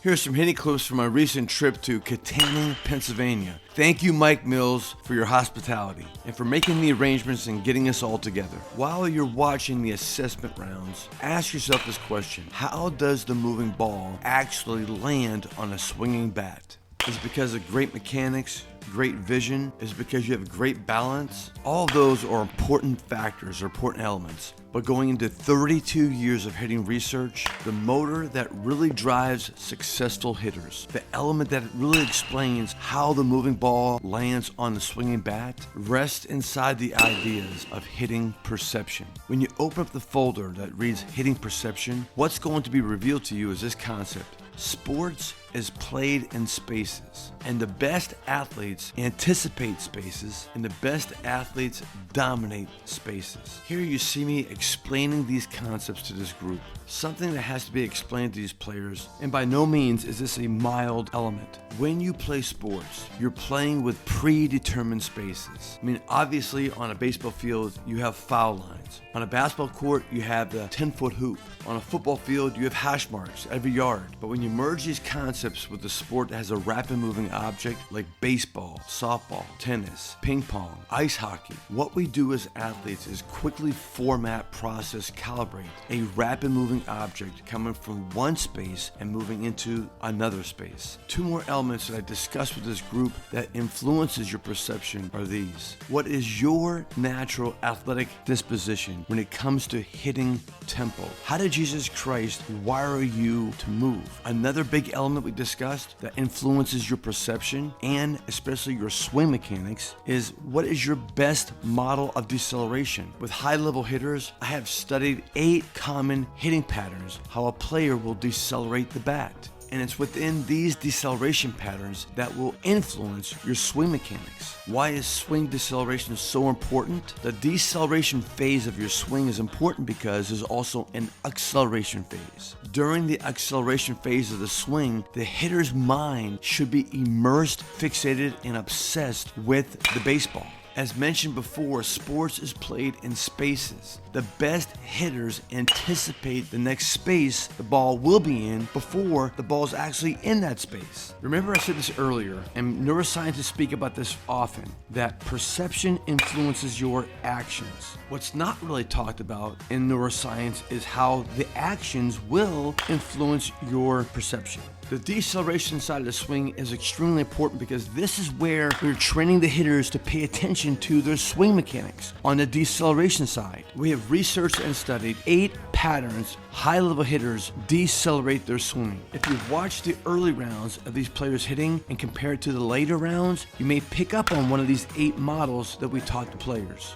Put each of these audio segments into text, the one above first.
Here's some hitting clips from my recent trip to Kittanning, Pennsylvania. Thank you, Mike Mills, for your hospitality and for making the arrangements and getting us all together. While you're watching the assessment rounds, ask yourself this question: how does the moving ball actually land on a swinging bat? Is it because of great mechanics, great vision? Is it because you have great balance? All of those are important factors or important elements. But going into 32 years of hitting research, the motor that really drives successful hitters, the element that really explains how the moving ball lands on the swinging bat, rests inside the ideas of hitting perception. When you open up the folder that reads hitting perception, what's going to be revealed to you is this concept: sports is played in spaces, and the best athletes anticipate spaces, and the best athletes dominate spaces. Here you see me explaining these concepts to this group, something that has to be explained to these players, and by no means is this a mild element. When you play sports, you're playing with predetermined spaces. I mean, obviously on a baseball field, you have foul lines. On a basketball court, you have the 10-foot hoop. On a football field, you have hash marks every yard. But when you merge these concepts with a sport that has a rapid moving object like baseball, softball, tennis, ping pong, ice hockey, what we do as athletes is quickly format, process, calibrate a rapid moving object coming from one space and moving into another space. Two more elements that I discussed with this group that influences your perception are these: what is your natural athletic disposition when it comes to hitting tempo? How did Jesus Christ wire you to move? Another big element we discussed that influences your perception and especially your swing mechanics is: what is your best model of deceleration? With high-level hitters, I have studied 8 common hitting patterns, how a player will decelerate the bat. And it's within these deceleration patterns that will influence your swing mechanics. Why is swing deceleration so important? The deceleration phase of your swing is important because there's also an acceleration phase. During the acceleration phase of the swing, the hitter's mind should be immersed, fixated, and obsessed with the baseball. As mentioned before, sports is played in spaces. The best hitters anticipate the next space the ball will be in before the ball is actually in that space. Remember I said this earlier, and neuroscientists speak about this often, that perception influences your actions. What's not really talked about in neuroscience is how the actions will influence your perception. The deceleration side of the swing is extremely important because this is where we're training the hitters to pay attention to their swing mechanics. On the deceleration side, we have researched and studied 8 patterns high-level hitters decelerate their swing. If you've watched the early rounds of these players hitting and compare it to the later rounds, you may pick up on one of these 8 models that we taught the players.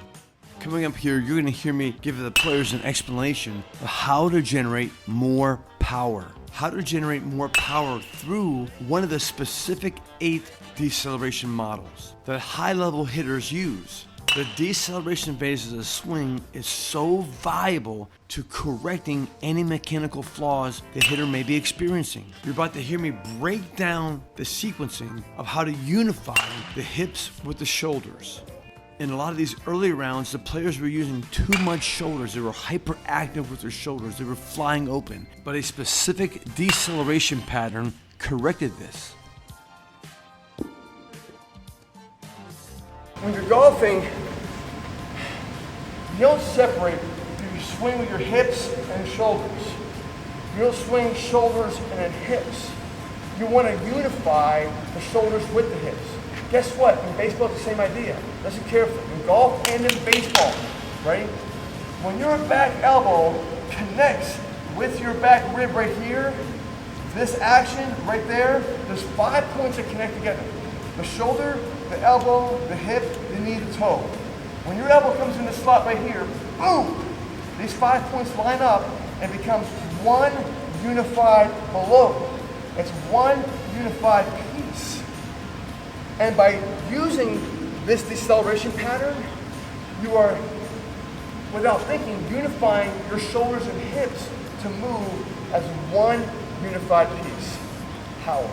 Coming up here, you're going to hear me give the players an explanation of how to generate more power. How to generate more power through one of the specific 8 deceleration models that high-level hitters use. The deceleration phase of the swing is so valuable to correcting any mechanical flaws the hitter may be experiencing. You're about to hear me break down the sequencing of how to unify the hips with the shoulders. In a lot of these early rounds, the players were using too much shoulders. They were hyperactive with their shoulders. They were flying open. But a specific deceleration pattern corrected this. When you're golfing, you don't separate. You swing with your hips and shoulders. You don't swing shoulders and then hips. You want to unify the shoulders with the hips. Guess what? In baseball, it's the same idea. Listen carefully. In golf and in baseball, right? When your back elbow connects with your back rib right here, this action right there, there's 5 points that connect together. The shoulder, the elbow, the hip, the knee, the toe. When your elbow comes in this slot right here, boom! These 5 points line up and becomes one unified below. It's one unified piece. And by using this deceleration pattern, you are, without thinking, unifying your shoulders and hips to move as one unified piece. How?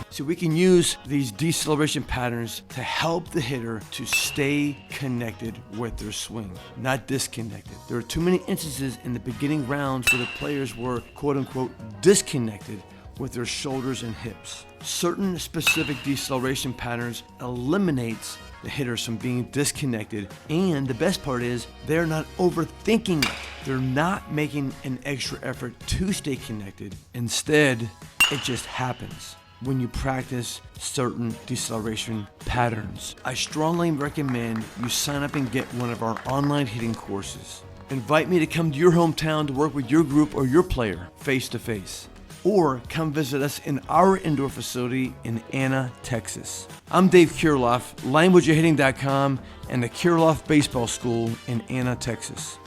So we can use these deceleration patterns to help the hitter to stay connected with their swing, not disconnected. There are too many instances in the beginning rounds where the players were quote unquote disconnected with their shoulders and hips. Certain specific deceleration patterns eliminates the hitters from being disconnected, and the best part is they're not overthinking it. They're not making an extra effort to stay connected. Instead, it just happens when you practice certain deceleration patterns. I strongly recommend you sign up and get one of our online hitting courses. Invite me to come to your hometown to work with your group or your player face to face. Or come visit us in our indoor facility in Anna, Texas. I'm Dave KIRILLOFF, languageofhitting.com, and the KIRILLOFF Baseball School in Anna, Texas.